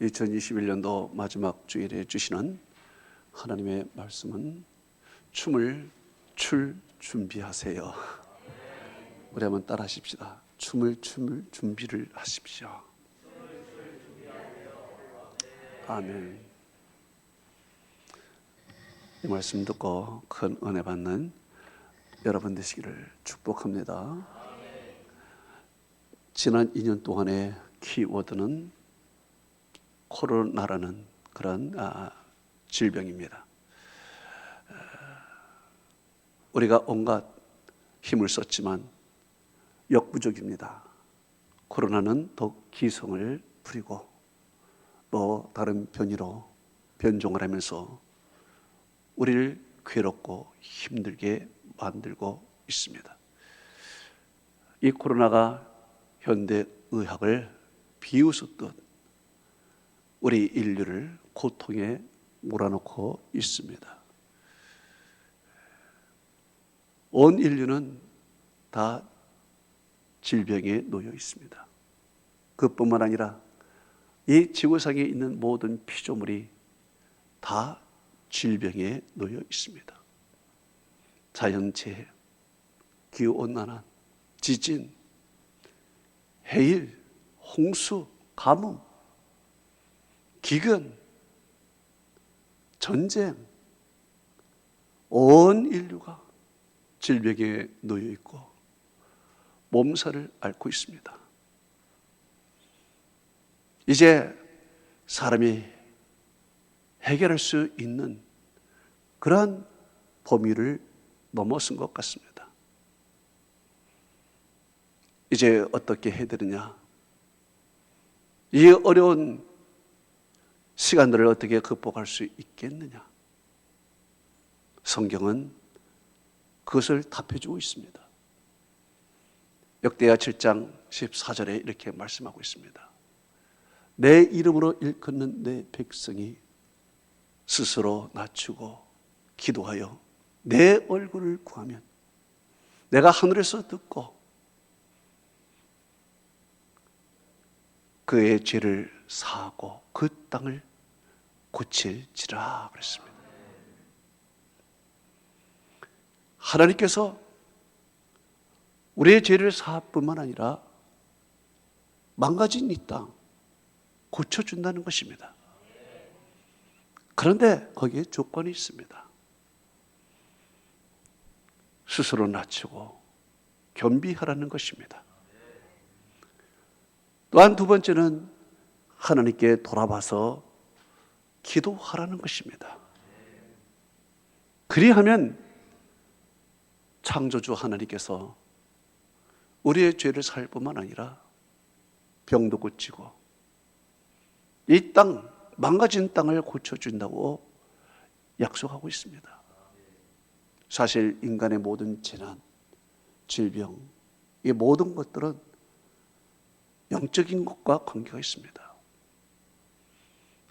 2021년도 마지막 주일에 주시는 하나님의 말씀은 춤을 출 준비하세요. 우리 한번 따라 하십시다. 춤을 준비를 하십시오. 아멘. 이 말씀 듣고 큰 은혜 받는 여러분 되시기를 축복합니다. 지난 2년 동안의 키워드는 코로나라는 그런 질병입니다. 우리가 온갖 힘을 썼지만 역부족입니다. 코로나는 더욱 기성을 부리고 또 다른 변이로 변종을 하면서 우리를 괴롭고 힘들게 만들고 있습니다. 이 코로나가 현대 의학을 비웃었듯 우리 인류를 고통에 몰아넣고 있습니다. 온 인류는 다 질병에 놓여 있습니다. 그뿐만 아니라 이 지구상에 있는 모든 피조물이 다 질병에 놓여 있습니다. 자연재해, 기후온난화, 지진, 해일, 홍수, 가뭄, 기근, 전쟁, 온 인류가 질병에 놓여 있고 몸살을 앓고 있습니다. 이제 사람이 해결할 수 있는 그러한 범위를 넘어선 것 같습니다. 이제 어떻게 해야 되느냐? 이 어려운 시간들을 어떻게 극복할 수 있겠느냐? 성경은 그것을 답해주고 있습니다. 역대하 7장 14절에 이렇게 말씀하고 있습니다. 내 이름으로 일컫는 내 백성이 스스로 낮추고 기도하여 내 얼굴을 구하면 내가 하늘에서 듣고 그의 죄를 사하고 그 땅을 고칠지라 그랬습니다. 하나님께서 우리의 죄를 사할 뿐만 아니라 망가진 이 땅 고쳐준다는 것입니다. 그런데 거기에 조건이 있습니다. 스스로 낮추고 겸비하라는 것입니다. 또한 두 번째는 하나님께 돌아봐서 기도하라는 것입니다. 그리하면 창조주 하나님께서 우리의 죄를 살 뿐만 아니라 병도 고치고 이 땅, 망가진 땅을 고쳐준다고 약속하고 있습니다. 사실 인간의 모든 재난, 질병, 이 모든 것들은 영적인 것과 관계가 있습니다.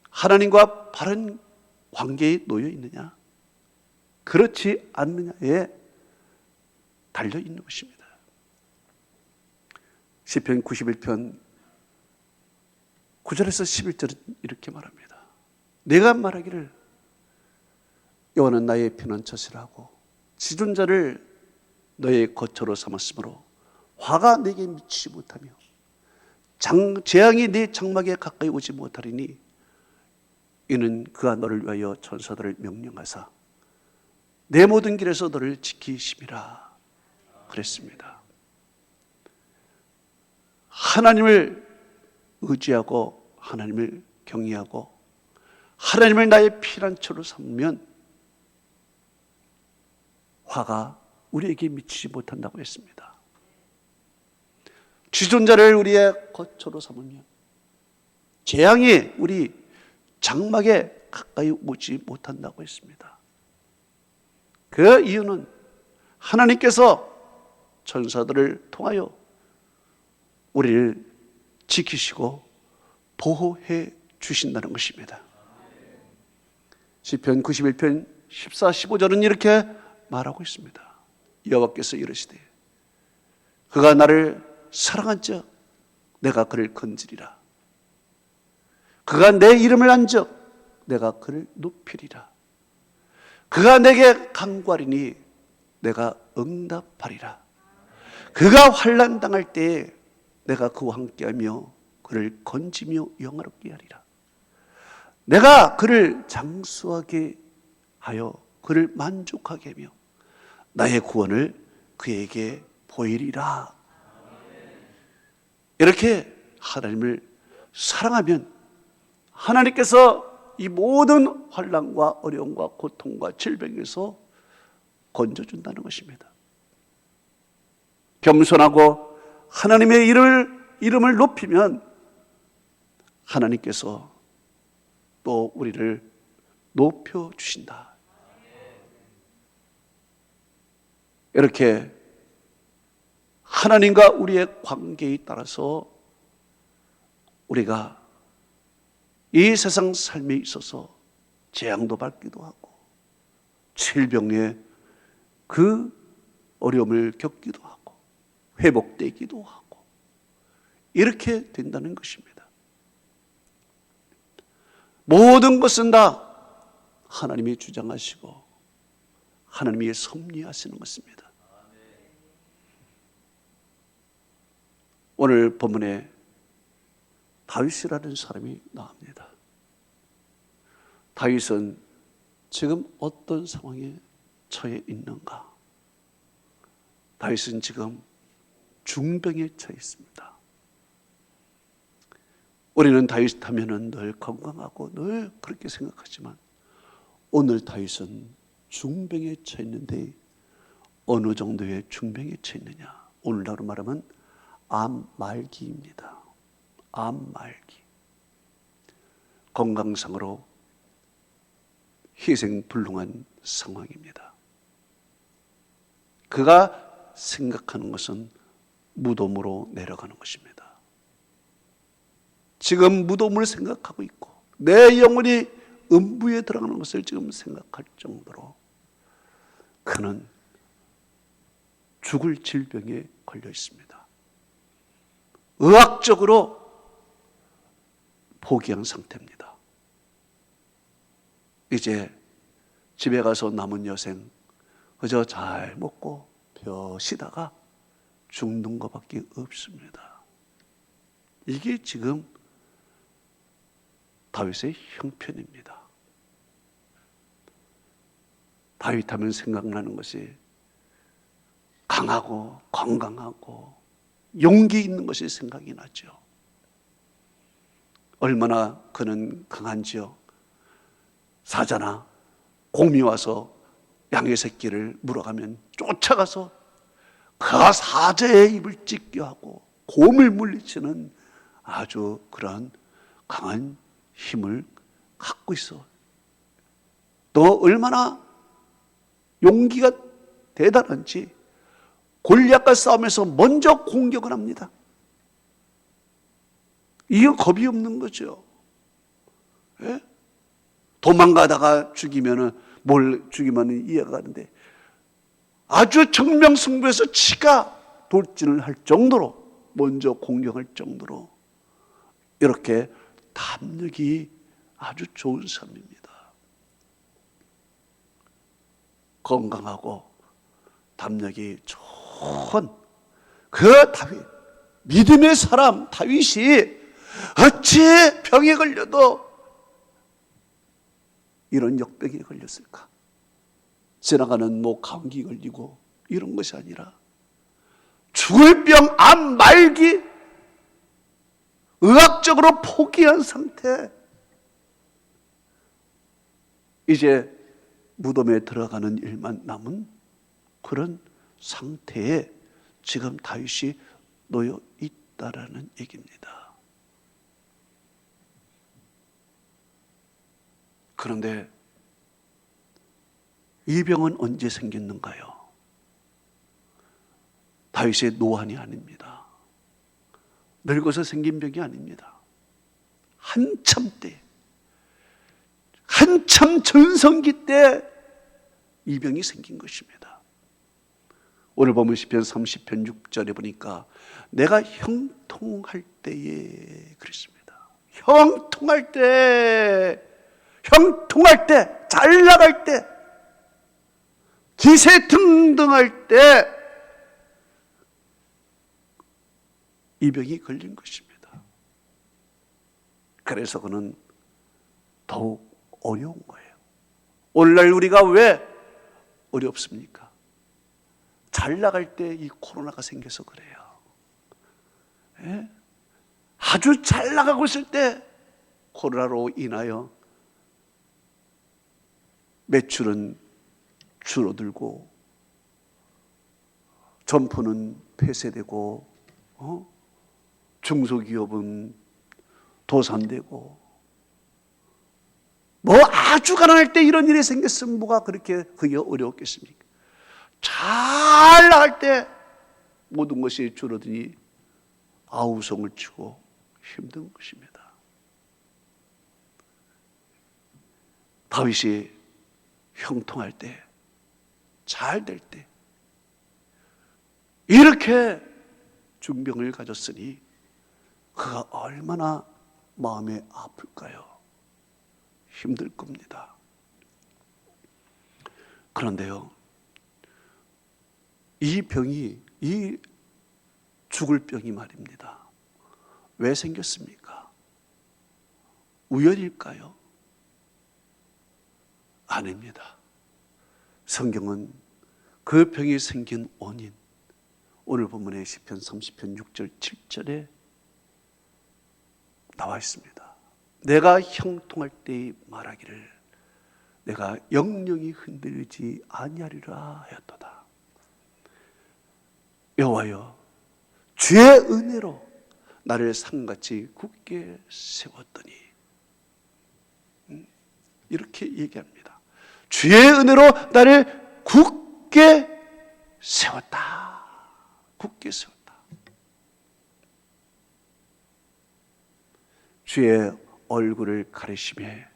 하나님과 바른 관계에 놓여 있느냐, 그렇지 않느냐에 달려 있는 것입니다. 시편 91편 9절에서 11절은 이렇게 말합니다. 내가 말하기를 여호와는 나의 피난처시라 하고 지존자를 너의 거처로 삼았으므로 화가 내게 미치지 못하며 재앙이 네 장막에 가까이 오지 못하리니 이는 그가 너를 위하여 천사들을 명령하사 내 모든 길에서 너를 지키심이라 그랬습니다. 하나님을 의지하고 하나님을 경외하고 하나님을 나의 피난처로 삼으면 화가 우리에게 미치지 못한다고 했습니다. 지존자를 우리의 거처로 삼으면 재앙이 우리 장막에 가까이 오지 못한다고 했습니다. 그 이유는 하나님께서 천사들을 통하여 우리를 지키시고 보호해 주신다는 것입니다. 시편 91편 14, 15절은 이렇게 말하고 있습니다. 여호와께서 이르시되 그가 나를 사랑한 적 내가 그를 건지리라. 그가 내 이름을 안적 내가 그를 높이리라. 그가 내게 간구하리니 내가 응답하리라. 그가 환난 당할 때에 내가 그와 함께하며 그를 건지며 영화롭게 하리라. 내가 그를 장수하게 하여 그를 만족하게 하며 나의 구원을 그에게 보이리라. 이렇게 하나님을 사랑하면 하나님께서 이 모든 환난과 어려움과 고통과 질병에서 건져준다는 것입니다. 겸손하고 하나님의 이름을 높이면 하나님께서 또 우리를 높여주신다. 이렇게 하나님과 우리의 관계에 따라서 우리가 이 세상 삶에 있어서 재앙도 받기도 하고 질병의 그 어려움을 겪기도 하고 회복되기도 하고 이렇게 된다는 것입니다. 모든 것은 다 하나님이 주장하시고 하나님이 섭리하시는 것입니다. 오늘 본문에 다윗이라는 사람이 나옵니다. 다윗은 지금 어떤 상황에 처해 있는가? 다윗은 지금 중병에 처해 있습니다. 우리는 다윗 하면은 늘 건강하고 늘 그렇게 생각하지만 오늘 다윗은 중병에 처해 있는데 어느 정도의 중병에 처해 있느냐? 오늘날로 말하면 암 말기입니다. 암 말기. 건강상으로 희생불능한 상황입니다. 그가 생각하는 것은 무덤으로 내려가는 것입니다. 지금 무덤을 생각하고 있고 내 영혼이 음부에 들어가는 것을 지금 생각할 정도로 그는 죽을 질병에 걸려 있습니다. 의학적으로 포기한 상태입니다. 이제 집에 가서 남은 여생 그저 잘 먹고 벼시다가 죽는 것밖에 없습니다. 이게 지금 다윗의 형편입니다. 다윗 하면 생각나는 것이 강하고 건강하고 용기 있는 것이 생각이 나죠. 얼마나 그는 강한지요. 사자나 곰이 와서 양의 새끼를 물어가면 쫓아가서 그 사자의 입을 찢게 하고 곰을 물리치는 아주 그러한 강한 힘을 갖고 있어. 또 얼마나 용기가 대단한지 골리앗과 싸움에서 먼저 공격을 합니다. 이거 겁이 없는 거죠. 예? 도망가다가 뭘 죽이면 이해가 가는데 아주 정명승부에서 지가 돌진을 할 정도로 먼저 공격할 정도로 이렇게 담력이 아주 좋은 사람입니다. 건강하고 담력이 좋은 그 다윗, 믿음의 사람 다윗이 어찌 병에 걸려도 이런 역병에 걸렸을까? 지나가는 감기 걸리고 이런 것이 아니라 죽을 병, 암 말기, 의학적으로 포기한 상태. 이제 무덤에 들어가는 일만 남은 그런 상태에 지금 다윗이 놓여 있다라는 얘기입니다. 그런데 이 병은 언제 생겼는가요? 다윗의 노환이 아닙니다. 늙어서 생긴 병이 아닙니다. 한참 때, 한참 전성기 때 이 병이 생긴 것입니다. 오늘 보면 시편 30편 6절에 보니까 내가 형통할 때에 그랬습니다. 형통할 때, 잘 나갈 때, 기세 등등할 때 이 병이 걸린 것입니다. 그래서 그는 더욱 어려운 거예요. 오늘날 우리가 왜 어렵습니까? 잘 나갈 때 이 코로나가 생겨서 그래요. 예? 아주 잘 나가고 있을 때 코로나로 인하여 매출은 줄어들고 점포는 폐쇄되고 중소기업은 도산되고 뭐 아주 가난할 때 이런 일이 생겼으면 뭐가 그렇게 그게 어려웠겠습니까? 잘 나갈 때 모든 것이 줄어드니 아우성을 치고 힘든 것입니다. 다윗이 형통할 때, 잘 될 때 이렇게 중병을 가졌으니 그가 얼마나 마음이 아플까요? 힘들 겁니다. 그런데요, 이 병이, 이 죽을 병이 말입니다. 왜 생겼습니까? 우연일까요? 아닙니다. 성경은 그 병이 생긴 원인, 오늘 본문의 시편 30편 6절 7절에 나와 있습니다. 내가 형통할 때에 말하기를 내가 영영이 흔들리지 아니하리라 하였도다. 여호와여, 주의 은혜로 나를 상같이 굳게 세웠더니, 이렇게 얘기합니다. 주의 은혜로 나를 굳게 세웠다. 굳게 세웠다. 주의 얼굴을 가리심에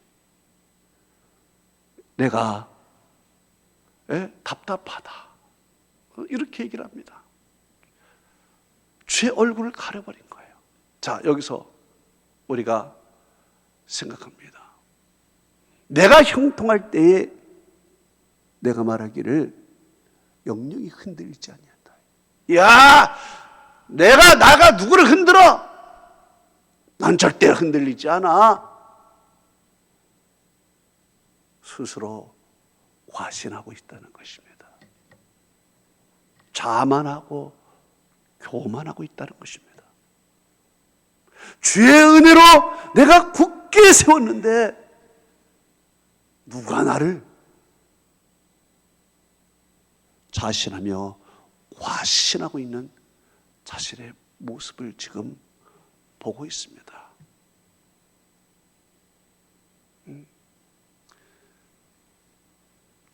내가 답답하다. 이렇게 얘기를 합니다. 주의 얼굴을 가려버린 거예요. 자, 여기서 우리가 생각합니다. 내가 형통할 때에 내가 말하기를 영영이 흔들리지 아니한다. 야, 나가 누구를 흔들어? 난 절대 흔들리지 않아. 스스로 과신하고 있다는 것입니다. 자만하고 교만하고 있다는 것입니다. 주의 은혜로 내가 굳게 세웠는데 누가 나를 자신하며 과신하고 있는 자신의 모습을 지금 보고 있습니다.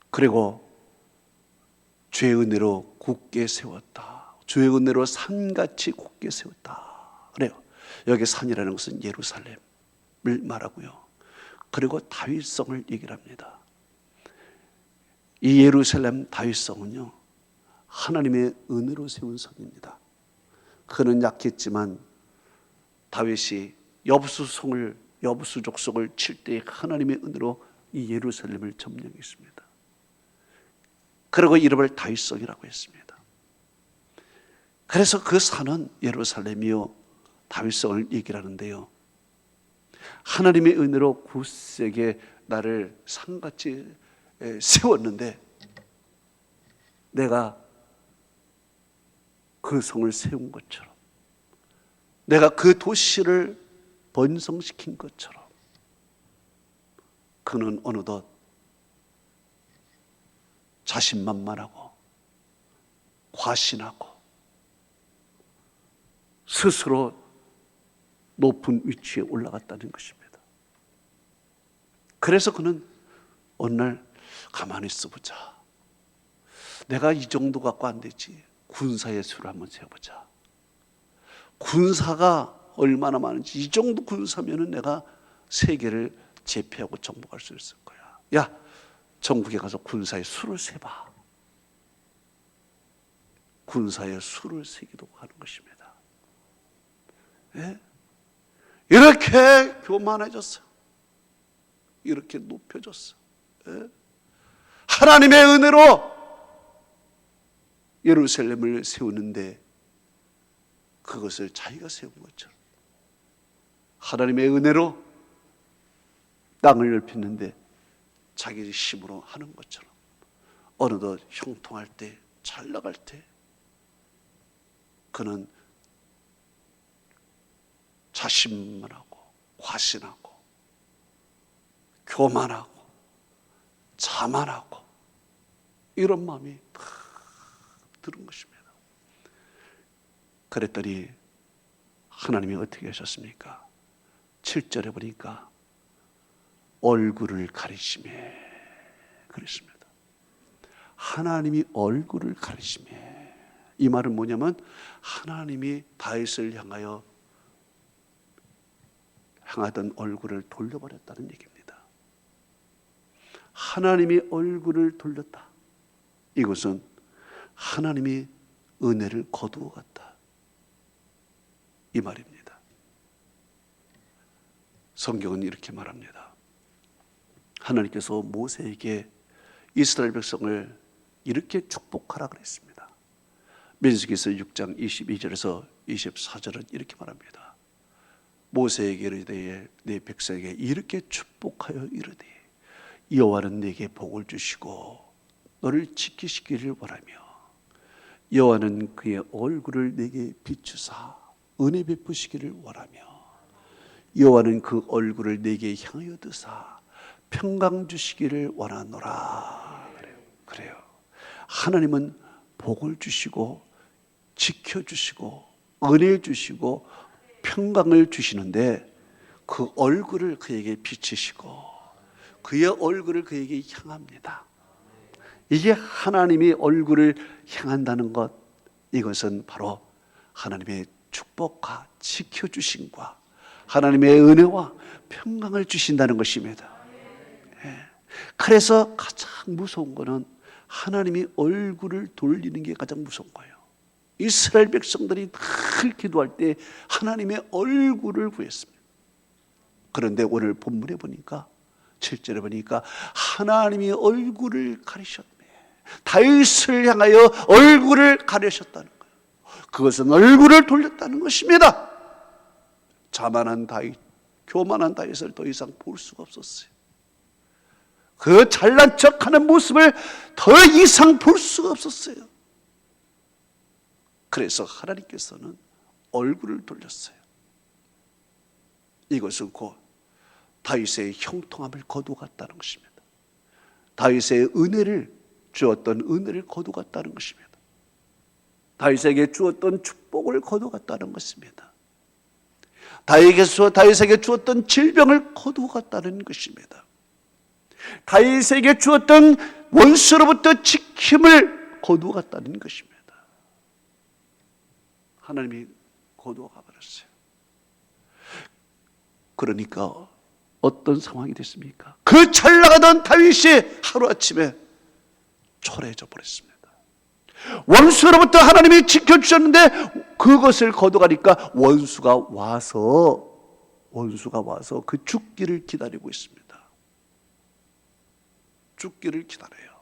그리고 주의 은혜로 굳게 세웠다. 주의 은혜로 산같이 굳게 세웠다. 그래요. 여기 산이라는 것은 예루살렘을 말하고요. 그리고 다윗성을 얘기를 합니다. 이 예루살렘 다윗성은요, 하나님의 은혜로 세운 성입니다. 그는 약했지만 다윗이 여부수 족속을 칠 때 하나님의 은혜로 이 예루살렘을 점령했습니다. 그리고 이름을 다윗성이라고 했습니다. 그래서 그 산은 예루살렘이요 다윗성을 얘기를 하는데요, 하나님의 은혜로 굳세게 나를 산같이 세웠는데 내가 그 성을 세운 것처럼, 내가 그 도시를 번성시킨 것처럼 그는 어느덧 자신만만하고 과신하고 스스로 높은 위치에 올라갔다는 것입니다. 그래서 그는 어느 날 가만히 있어보자. 내가 이 정도 갖고 안 되지. 군사의 수를 한번 세어보자. 군사가 얼마나 많은지, 이 정도 군사면은 내가 세계를 제패하고 정복할 수 있을 거야. 야, 전국에 가서 군사의 수를 세봐. 군사의 수를 세기도 하는 것입니다. 예? 이렇게 교만해졌어. 이렇게 높여졌어. 예? 하나님의 은혜로 예루살렘을 세우는데 그것을 자기가 세운 것처럼, 하나님의 은혜로 땅을 넓히는데 자기 힘으로 하는 것처럼, 어느덧 형통할 때, 잘 나갈 때 그는 자신만하고 과신하고 교만하고 자만하고 이런 마음이 다 들은 것입니다. 그랬더니 하나님이 어떻게 하셨습니까? 7절에 보니까 얼굴을 가리시매 그랬습니다. 하나님이 얼굴을 가리시매, 이 말은 뭐냐면 하나님이 다윗을 향하던 얼굴을 돌려버렸다는 얘기입니다. 하나님이 얼굴을 돌렸다. 이것은 하나님이 은혜를 거두어 갔다, 이 말입니다. 성경은 이렇게 말합니다. 하나님께서 모세에게 이스라엘 백성을 이렇게 축복하라 그랬습니다. 민수기서 6장 22절에서 24절은 이렇게 말합니다. 모세에게 이르되 네 백성에게 이렇게 축복하여 이르되 여호와는 네게 복을 주시고 너를 지키시기를 원하며 여호와는 그의 얼굴을 네게 비추사 은혜 베푸시기를 원하며 여호와는 그 얼굴을 네게 향하여 드사 평강 주시기를 원하노라. 그래요. 하나님은 복을 주시고 지켜주시고 은혜 주시고 평강을 주시는데 그 얼굴을 그에게 비추시고 그의 얼굴을 그에게 향합니다. 이게 하나님이 얼굴을 향한다는 것, 이것은 바로 하나님의 축복과 지켜주심과 하나님의 은혜와 평강을 주신다는 것입니다. 그래서 가장 무서운 것은 하나님이 얼굴을 돌리는 게 가장 무서운 거예요. 이스라엘 백성들이 늘 기도할 때 하나님의 얼굴을 구했습니다. 그런데 오늘 본문에 보니까 7절에 보니까 하나님이 얼굴을 가리셨네. 다윗을 향하여 얼굴을 가리셨다는 거예요. 그것은 얼굴을 돌렸다는 것입니다. 자만한 다윗, 교만한 다윗을 더 이상 볼 수가 없었어요. 그 잘난 척하는 모습을 더 이상 볼 수가 없었어요. 그래서 하나님께서는 얼굴을 돌렸어요. 이것은 곧 다윗의 형통함을 거두갔다는 것입니다. 다윗의 은혜를 주었던 은혜를 거두갔다는 것입니다. 다윗에게 주었던 축복을 거두갔다는 것입니다. 다윗에게 주었던 질병을 거두갔다는 것입니다. 다윗에게 주었던 원수로부터 지킴을 거두갔다는 것입니다. 하나님이 거두어가 버렸어요. 그러니까 어떤 상황이 됐습니까? 그 잘 나가던 다윗이 하루아침에 초라해져 버렸습니다. 원수로부터 하나님이 지켜주셨는데 그것을 거둬가니까 원수가 와서 그 죽기를 기다리고 있습니다. 죽기를 기다려요.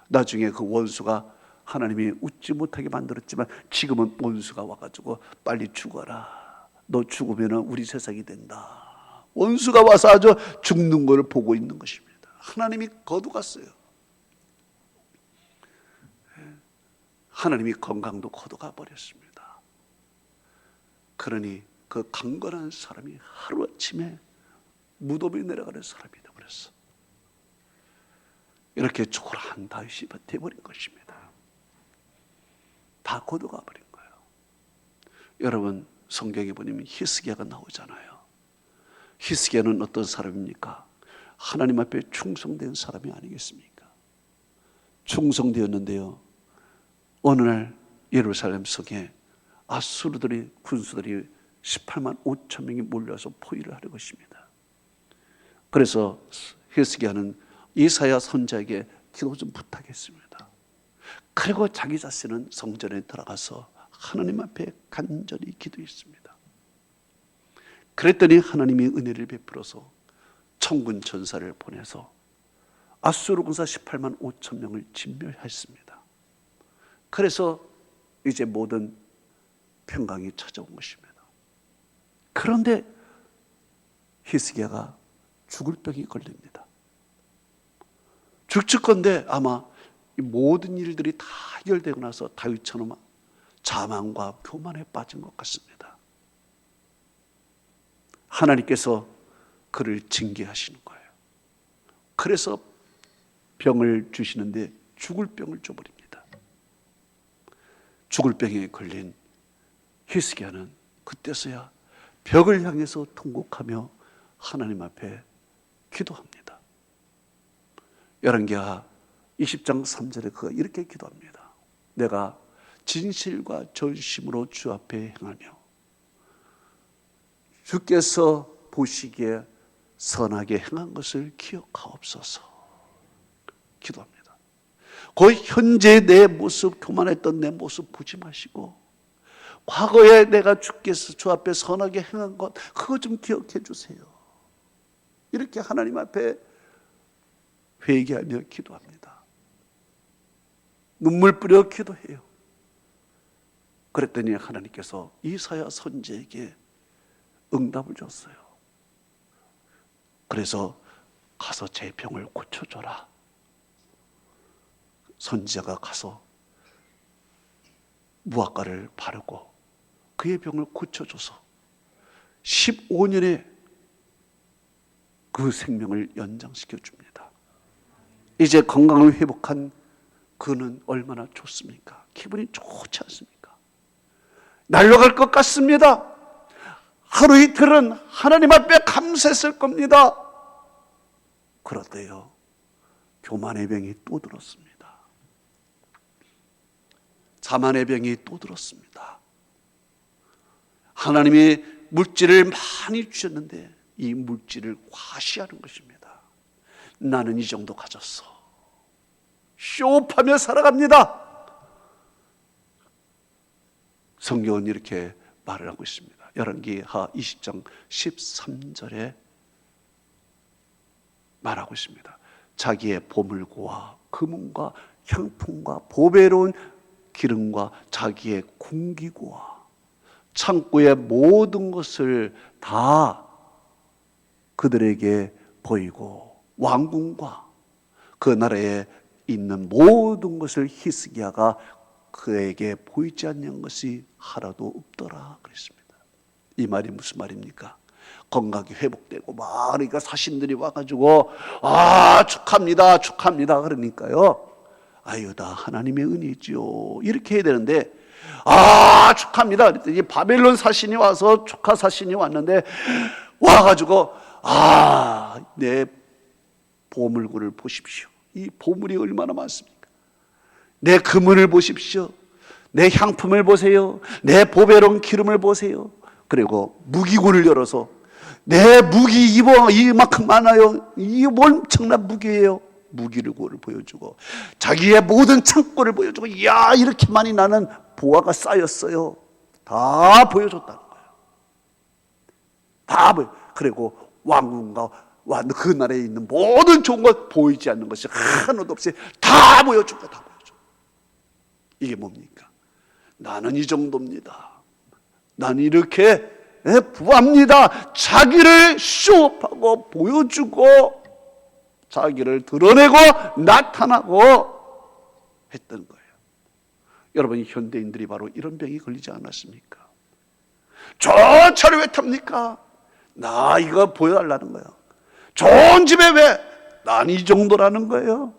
나중에 그 원수가 하나님이 웃지 못하게 만들었지만 지금은 원수가 와가지고 빨리 죽어라. 너 죽으면 우리 세상이 된다. 원수가 와서 아주 죽는 걸 보고 있는 것입니다. 하나님이 거두갔어요. 하나님이 건강도 거두가 버렸습니다. 그러니 그 강건한 사람이 하루아침에 무덤에 내려가는 사람이 되어버렸어. 이렇게 초라한 다윗이 되어버린 것입니다. 다 거두가 버린 거예요. 여러분, 성경에 보면 히스기야가 나오잖아요. 히스기야는 어떤 사람입니까? 하나님 앞에 충성된 사람이 아니겠습니까? 충성되었는데요, 어느 날 예루살렘 성에 아수르들이 군수들이 18만 5천 명이 몰려서 포위를 하려 것입니다. 그래서 히스기야는 이사야 선지자에게 기도 좀 부탁했습니다. 그리고 자기 자신은 성전에 들어가서 하나님 앞에 간절히 기도했습니다. 그랬더니 하나님이 은혜를 베풀어서 천군 천사를 보내서 아수르 군사 18만 5천 명을 진멸했습니다. 그래서 이제 모든 평강이 찾아온 것입니다. 그런데 히스기야가 죽을 병이 걸립니다. 죽건데 아마 이 모든 일들이 다 해결되고 나서 다윗처럼 자만과 교만에 빠진 것 같습니다. 하나님께서 그를 징계하시는 거예요. 그래서 병을 주시는데 죽을 병을 줘버립니다. 죽을 병에 걸린 히스기야는 그때서야 벽을 향해서 통곡하며 하나님 앞에 기도합니다. 열왕기하 20장 3절에 그가 이렇게 기도합니다. 내가 진실과 전심으로 주 앞에 행하며 주께서 보시기에 선하게 행한 것을 기억하옵소서. 기도합니다. 그 현재 내 모습, 교만했던 내 모습 보지 마시고 과거에 내가 주께서 주 앞에 선하게 행한 것 그거 좀 기억해 주세요. 이렇게 하나님 앞에 회개하며 기도합니다. 눈물 뿌려 기도해요. 그랬더니 하나님께서 이사야 선지에게 응답을 줬어요. 그래서 가서 제 병을 고쳐줘라. 선지자가 가서 무화과를 바르고 그의 병을 고쳐줘서 15년의 그 생명을 연장시켜 줍니다. 이제 건강을 회복한 그는 얼마나 좋습니까? 기분이 좋지 않습니까? 날아갈 것 같습니다. 하루 이틀은 하나님 앞에 감사했을 겁니다. 그런데요, 교만의 병이 또 들었습니다. 자만의 병이 또 들었습니다. 하나님이 물질을 많이 주셨는데 이 물질을 과시하는 것입니다. 나는 이 정도 가졌어. 쇼업하며 살아갑니다. 성경은 이렇게 말을 하고 있습니다. 열왕기하 20장 13절에 말하고 있습니다. 자기의 보물과 금은과 향품과 보배로운 기름과 자기의 궁기구와 창고의 모든 것을 다 그들에게 보이고 왕궁과 그 나라에 있는 모든 것을 히스기야가 그에게 보이지 않는 것이 하나도 없더라 그랬습니다. 이 말이 무슨 말입니까? 건강이 회복되고 막 그러니까 사신들이 와가지고 축하합니다 축하합니다 그러니까요, 아유 다 하나님의 은혜지요 이렇게 해야 되는데 축하합니다 그랬더니 바벨론 사신이 와서 축하 사신이 왔는데 와가지고 내 보물구를 보십시오. 이 보물이 얼마나 많습니까? 내 금은을 보십시오. 내 향품을 보세요. 내 보배로운 기름을 보세요. 그리고 무기고를 열어서 내 무기 이만큼 많아요. 이 엄청난 무기예요. 무기고를 보여주고 자기의 모든 창고를 보여주고 이야 이렇게 많이 나는 보화가 쌓였어요. 다 보여줬다는 거예요. 다 보여. 그리고 왕궁과 그 나라에 있는 모든 좋은 것 보이지 않는 것이 하나도 없이 다 보여주고 다 보여줘. 이게 뭡니까? 나는 이 정도입니다. 나는 이렇게 부합니다. 자기를 쇼업하고 보여주고 자기를 드러내고 나타나고 했던 거예요. 여러분, 현대인들이 바로 이런 병이 걸리지 않았습니까? 저 차를 왜 탑니까? 나 이거 보여달라는 거예요. 좋은 집에 왜? 난 이 정도라는 거예요.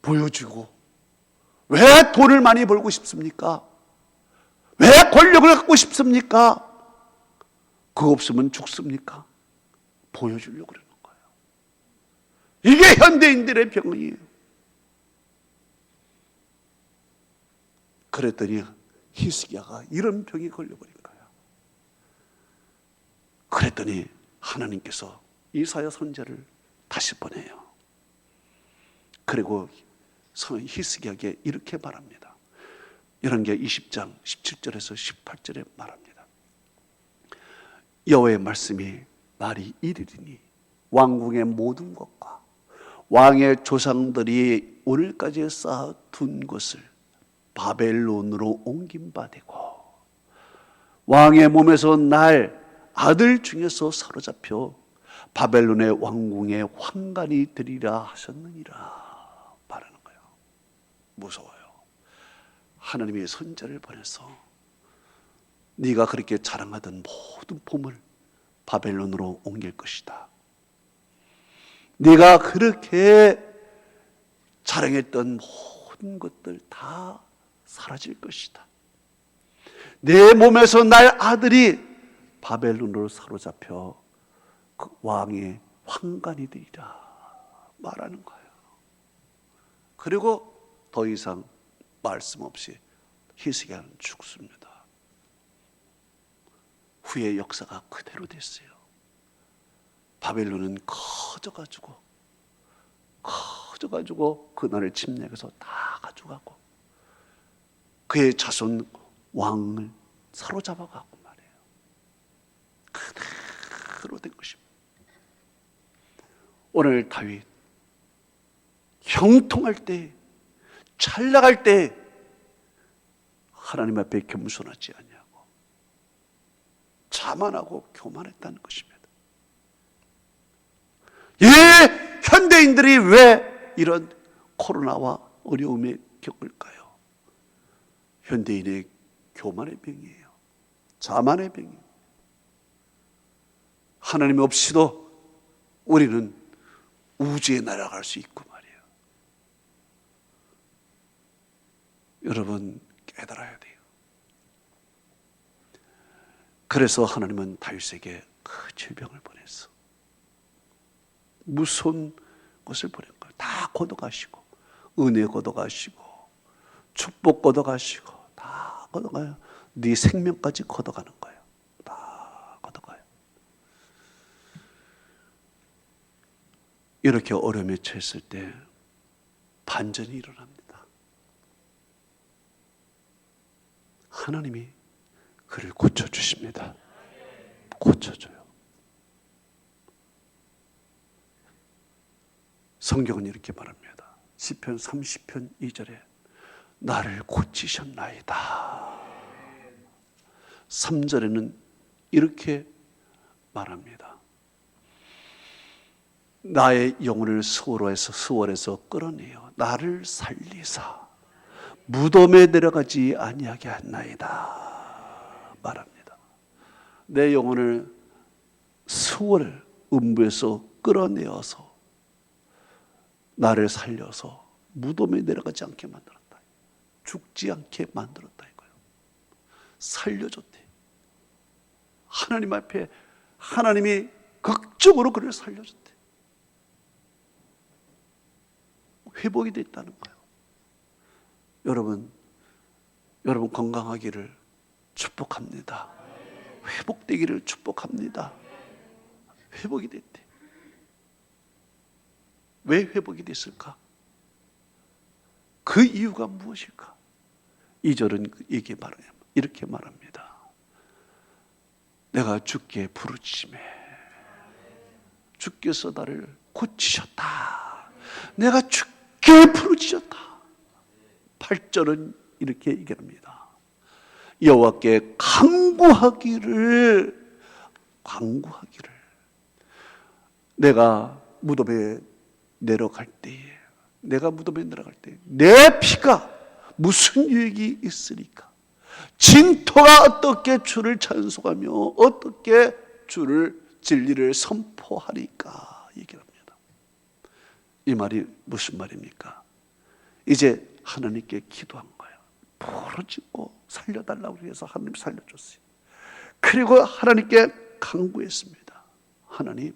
보여주고 왜 돈을 많이 벌고 싶습니까? 왜 권력을 갖고 싶습니까? 그거 없으면 죽습니까? 보여주려고 그러는 거예요. 이게 현대인들의 병이에요. 그랬더니 히스기야가 이런 병이 걸려버린 거예요. 그랬더니 하나님께서 이사야 선지자를 다시 보내요. 그리고 히스기야에게 이렇게 말합니다. 열왕기하 20장 17절에서 18절에 말합니다. 여호와의 말씀이 날이 이르리니 왕궁의 모든 것과 왕의 조상들이 오늘까지 쌓아둔 것을 바벨론으로 옮긴 바 되고 왕의 몸에서 날 아들 중에서 사로잡혀 바벨론의 왕궁의 환관이 되리라 하셨느니라 말하는 거예요. 무서워요. 하나님의 선자를 보내서 네가 그렇게 자랑하던 모든 봄을 바벨론으로 옮길 것이다. 네가 그렇게 자랑했던 모든 것들 다 사라질 것이다. 내 몸에서 날 아들이 바벨론으로 사로잡혀 그 왕의 환관이 되리라 말하는 거예요. 그리고 더 이상 말씀 없이 히스기야는 죽습니다. 후의 역사가 그대로 됐어요. 바벨론은 커져가지고 그날을 침략해서 다 가져가고 그의 자손 왕을 사로잡아가고 말이에요. 그대로 된 것입니다. 오늘 다윗 형통할 때, 잘 나갈 때 하나님 앞에 겸손하지 아니하고 자만하고 교만했다는 것입니다. 현대인들이 왜 이런 코로나와 어려움에 겪을까요? 현대인의 교만의 병이에요. 자만의 병이에요. 하나님 없이도 우리는 우주에 날아갈 수 있고 말이에요. 여러분 깨달아야 돼요. 그래서 하나님은 다윗에게 그 질병을 보냈어. 무서운 것을 보낸 거예요. 다 걷어가시고 은혜 걷어가시고 축복 걷어가시고 다 걷어가요. 네 생명까지 걷어가는 거예요. 다 걷어가요. 이렇게 어려움에 처했을 때 반전이 일어납니다. 하나님이 그를 고쳐주십니다. 고쳐줘요. 성경은 이렇게 말합니다. 시편 30편 2절에 나를 고치셨나이다. 3절에는 이렇게 말합니다. 나의 영혼을 수월에서 끌어내어 나를 살리사 무덤에 내려가지 아니하게 했나이다 말합니다. 내 영혼을 수월 음부에서 끌어내어서 나를 살려서 무덤에 내려가지 않게 만들었다. 죽지 않게 만들었다 이거예요. 살려줬대. 하나님 앞에 하나님이 극적으로 그를 살려줬대. 회복이 됐다는 거예요. 여러분 건강하기를 축복합니다. 회복되기를 축복합니다. 회복이 됐대. 왜 회복이 됐을까? 그 이유가 무엇일까? 2절은 이렇게 말합니다. 내가 주께 부르짖음에 주께서 나를 고치셨다. 내가 주께 부르짖었다. 8절은 이렇게 얘기합니다. 여호와께 간구하기를 내가 무덤에 내려갈 때에 내 피가 무슨 유익이 있으리까? 진토가 어떻게 주를 찬송하며 어떻게 주를 진리를 선포하리까? 얘기합니다. 이 말이 무슨 말입니까? 이제 하나님께 기도한 거예요. 부르짖고 살려달라고 해서 하나님 살려줬어요. 그리고 하나님께 간구했습니다. 하나님,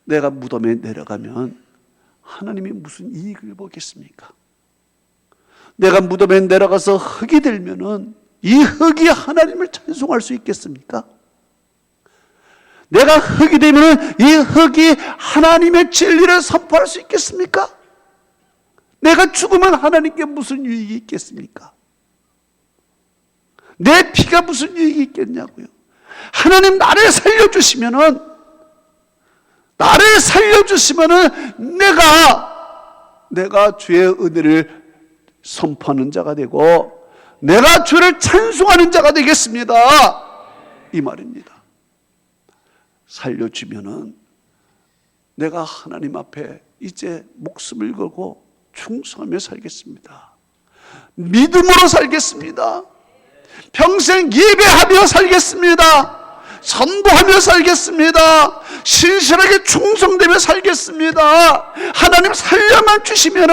내가 무덤에 내려가면 하나님이 무슨 이익을 보겠습니까? 내가 무덤에 내려가서 흙이 되면은 이 흙이 하나님을 찬송할 수 있겠습니까? 내가 흙이 되면은 이 흙이 하나님의 진리를 선포할 수 있겠습니까? 내가 죽으면 하나님께 무슨 유익이 있겠습니까? 내 피가 무슨 유익이 있겠냐고요. 하나님 나를 살려주시면은 내가 주의 은혜를 선포하는 자가 되고 내가 주를 찬송하는 자가 되겠습니다. 이 말입니다. 살려주면은 내가 하나님 앞에 이제 목숨을 걸고 충성하며 살겠습니다. 믿음으로 살겠습니다. 평생 예배하며 살겠습니다. 선포하며 살겠습니다. 신실하게 충성되며 살겠습니다. 하나님 살려만 주시면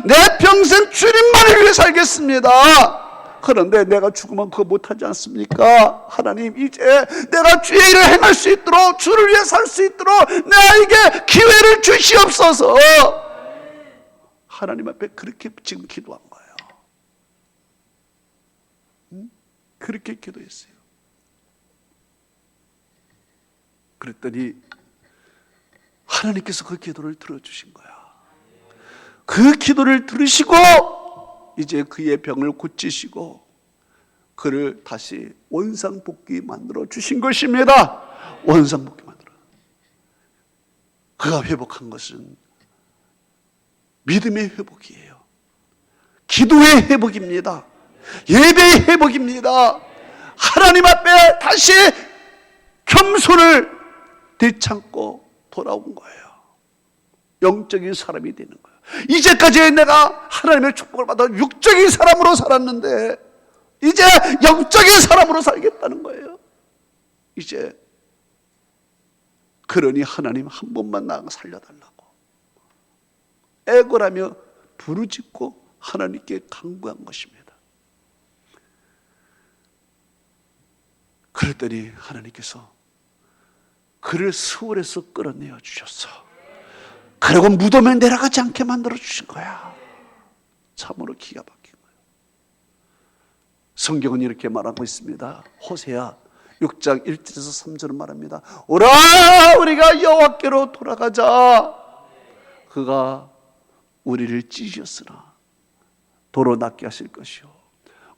내 평생 주님만을 위해 살겠습니다. 그런데 내가 죽으면 그거 못하지 않습니까? 하나님 이제 내가 주의 일을 행할 수 있도록 주를 위해 살 수 있도록 나에게 기회를 주시옵소서. 하나님 앞에 그렇게 지금 기도한 거예요. 그렇게 기도했어요. 그랬더니 하나님께서 그 기도를 들어주신 거야. 그 기도를 들으시고 이제 그의 병을 고치시고 그를 다시 원상복귀 만들어 주신 것입니다. 원상복귀 만들어. 그가 회복한 것은 믿음의 회복이에요. 기도의 회복입니다. 예배의 회복입니다. 하나님 앞에 다시 겸손을 되찾고 돌아온 거예요. 영적인 사람이 되는 거예요. 이제까지 내가 하나님의 축복을 받아 육적인 사람으로 살았는데 이제 영적인 사람으로 살겠다는 거예요. 이제 그러니 하나님 한 번만 나가 살려달라고 애걸하며 부르짖고 하나님께 간구한 것입니다. 그랬더니 하나님께서 그를 수월에서 끌어내어 주셨어. 그리고 무덤에 내려가지 않게 만들어 주신 거야. 참으로 기가 막힌 거예요. 성경은 이렇게 말하고 있습니다. 호세아 6장 1절에서 3절은 말합니다. 오라 우리가 여호와께로 돌아가자. 그가 우리를 찢으셨으나 도로 낫게 하실 것이요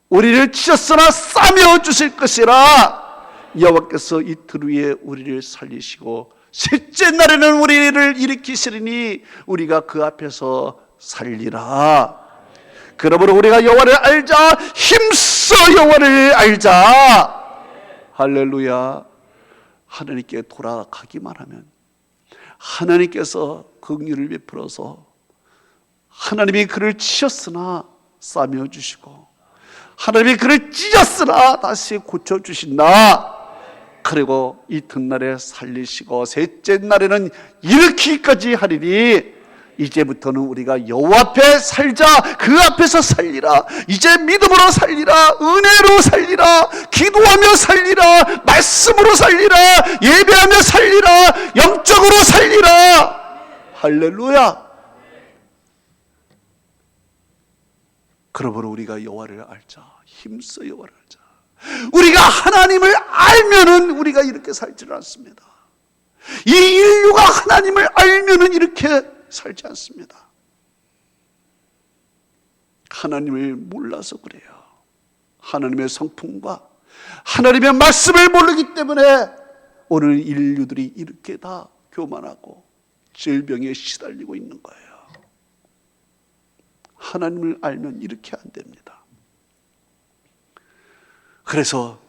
우리를 찢었으나 싸매어 주실 것이라. 여호와께서 이틀 후에 우리를 살리시고 셋째 날에는 우리를 일으키시리니 우리가 그 앞에서 살리라. 그러므로 우리가 여호와를 알자. 힘써 여호와를 알자. 할렐루야. 하나님께 돌아가기만 하면 하나님께서 긍휼을 베풀어서 하나님이 그를 치셨으나 싸매어 주시고 하나님이 그를 찢었으나 다시 고쳐주신다. 그리고 이튿날에 살리시고 셋째 날에는 일으키기까지 하리니 이제부터는 우리가 여호와 앞에 살자. 그 앞에서 살리라. 이제 믿음으로 살리라. 은혜로 살리라. 기도하며 살리라. 말씀으로 살리라. 예배하며 살리라. 영적으로 살리라. 할렐루야. 그러므로 우리가 여호와를 알자. 힘써 여호와를 알자. 우리가 하나님을 알면은 우리가 이렇게 살지를 않습니다. 이 인류가 하나님을 알면은 이렇게 살지 않습니다. 하나님을 몰라서 그래요. 하나님의 성품과 하나님의 말씀을 모르기 때문에 오늘 인류들이 이렇게 다 교만하고 질병에 시달리고 있는 거예요. 하나님을 알면 이렇게 안 됩니다. 그래서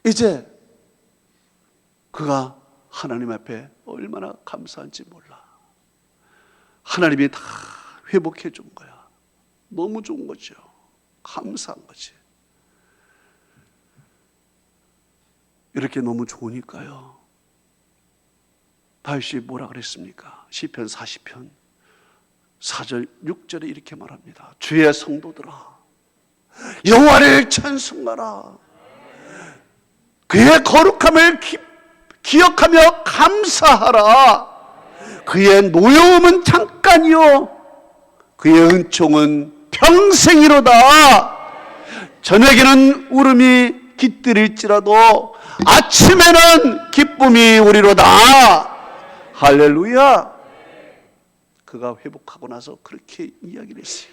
이제 그가 하나님 앞에 얼마나 감사한지 몰라. 하나님이 다 회복해 준 거야. 너무 좋은 거죠. 감사한 거지. 이렇게 너무 좋으니까요. 다윗이 뭐라 그랬습니까? 시편 40편 4절 6절에 이렇게 말합니다. 주의 성도들아 여호와를 찬송하라. 그의 거룩함을 기억하며 감사하라. 그의 노여움은 잠깐이요 그의 은총은 평생이로다. 저녁에는 울음이 깃들일지라도 아침에는 기쁨이 오리로다. 할렐루야. 그가 회복하고 나서 그렇게 이야기를 했어요.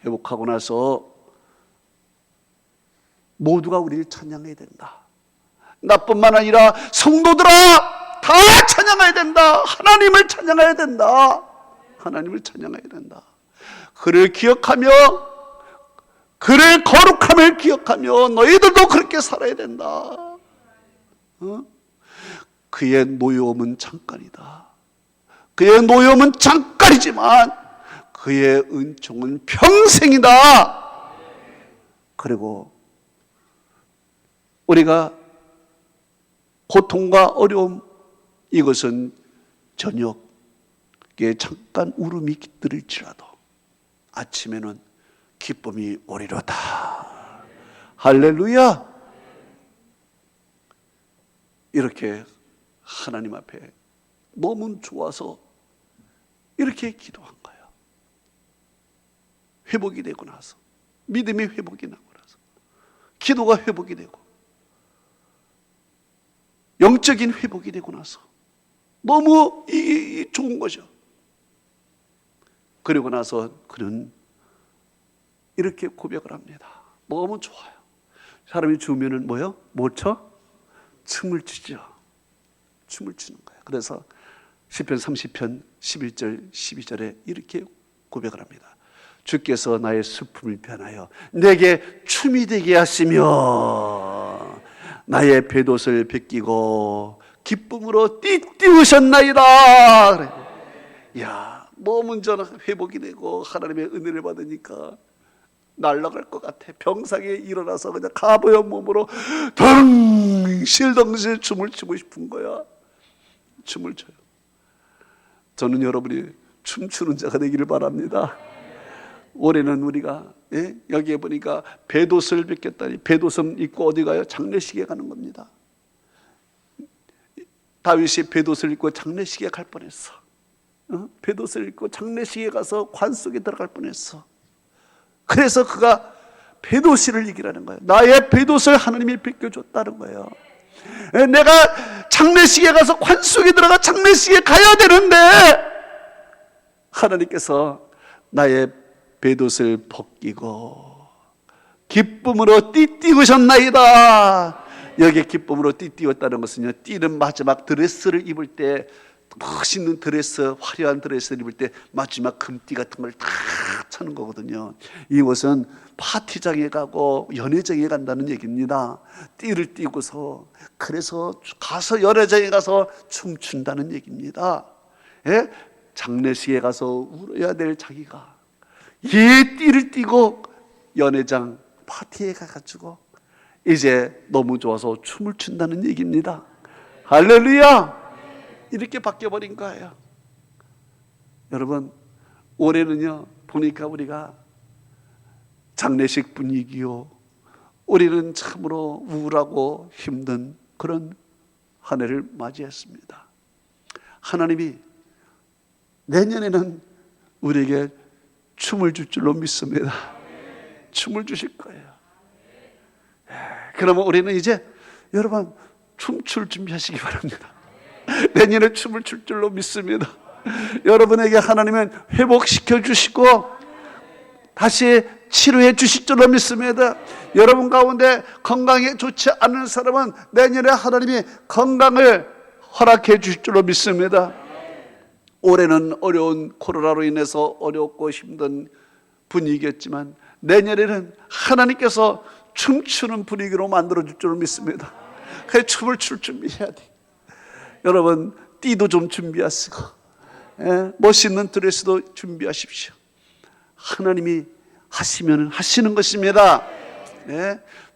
회복하고 나서 모두가 우리를 찬양해야 된다. 나뿐만 아니라 성도들아 다 찬양해야 된다. 하나님을 찬양해야 된다. 하나님을 찬양해야 된다. 그를 기억하며 그를 거룩함을 기억하며 너희들도 그렇게 살아야 된다. 그의 노여움은 잠깐이다. 그의 노여움은 잠깐이지만 그의 은총은 평생이다. 그리고 우리가 고통과 어려움, 이것은 저녁에 잠깐 울음이 깃들일지라도 아침에는 기쁨이 오리로다. 할렐루야. 이렇게 하나님 앞에 너무 좋아서 이렇게 기도한 거예요. 회복이 되고 나서, 믿음이 회복이 나고 나서, 기도가 회복이 되고, 영적인 회복이 되고 나서 너무 좋은 거죠. 그리고 나서 그는 이렇게 고백을 합니다. 너무 좋아요. 사람이 죽으면은 뭐요? 뭐 쳐? 춤을 추죠. 춤을 추는 거예요. 그래서 시편 30편 11절 12절에 이렇게 고백을 합니다. 주께서 나의 슬픔을 변하여 내게 춤이 되게 하시며 나의 벳옷을 벗기고 기쁨으로 띠띠우셨나이다. 이야, 너무 저는 회복이 되고 하나님의 은혜를 받으니까 날아갈 것 같아. 병상에 일어나서 그냥 가보연 몸으로 덩실덩실 춤을 추고 싶은 거야. 춤을 춰요. 저는 여러분이 춤추는 자가 되기를 바랍니다. 올해는 우리가 여기에 보니까 벳옷을 벗겼다니, 벳옷은 입고 어디 가요? 장례식에 가는 겁니다. 다윗이 벳옷을 입고 장례식에 갈 뻔했어. 벳옷을 입고 장례식에 가서 관 속에 들어갈 뻔했어. 그래서 그가 벳옷을 이기라는 거예요. 나의 벳옷을 하나님이 벗겨줬다는 거예요. 내가 장례식에 가서 관 속에 들어가 장례식에 가야 되는데 하나님께서 나의 벳옷을 벗기고 기쁨으로 띠띠우셨나이다. 여기에 기쁨으로 띠띠웠다는 것은요, 띠는 마지막 드레스를 입을 때, 멋있는 드레스, 화려한 드레스를 입을 때 마지막 금띠 같은 걸 다 차는 거거든요. 이것은 파티장에 가고 연회장에 간다는 얘기입니다. 띠를 띠고서, 그래서 가서 연회장에 가서 춤춘다는 얘기입니다. 예? 장례식에 가서 울어야 될 자기가 이 띠를 띠고 연회장 파티에 가가지고 이제 너무 좋아서 춤을 춘다는 얘기입니다. 할렐루야. 이렇게 바뀌어버린 거예요. 여러분, 올해는요 보니까 우리가 장례식 분위기요, 우리는 참으로 우울하고 힘든 그런 한 해를 맞이했습니다. 하나님이 내년에는 우리에게 춤을 줄 줄로 믿습니다. 춤을 주실 거예요. 그러면 우리는 이제 여러분 춤출 준비하시기 바랍니다. 내년에 춤을 출 줄로 믿습니다. 여러분에게 하나님은 회복시켜 주시고 다시 치료해 주실 줄로 믿습니다. 여러분 가운데 건강에 좋지 않은 사람은 내년에 하나님이 건강을 허락해 주실 줄로 믿습니다. 올해는 어려운 코로나로 인해서 어렵고 힘든 분위기였지만 내년에는 하나님께서 춤추는 분위기로 만들어줄 줄 믿습니다. 그래서 춤을 출 준비해야 돼. 여러분 띠도 좀 준비하시고 멋있는 드레스도 준비하십시오. 하나님이 하시면 하시는 것입니다.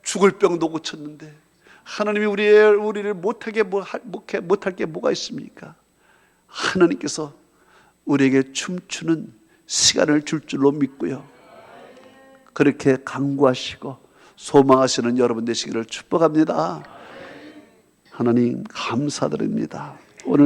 죽을 병도 고쳤는데 하나님이 우리를 못할 게 뭐가 있습니까? 하나님께서 우리에게 춤추는 시간을 줄 줄로 믿고요, 그렇게 간구하시고 소망하시는 여러분 되시기를 축복합니다. 하나님 감사드립니다. 오늘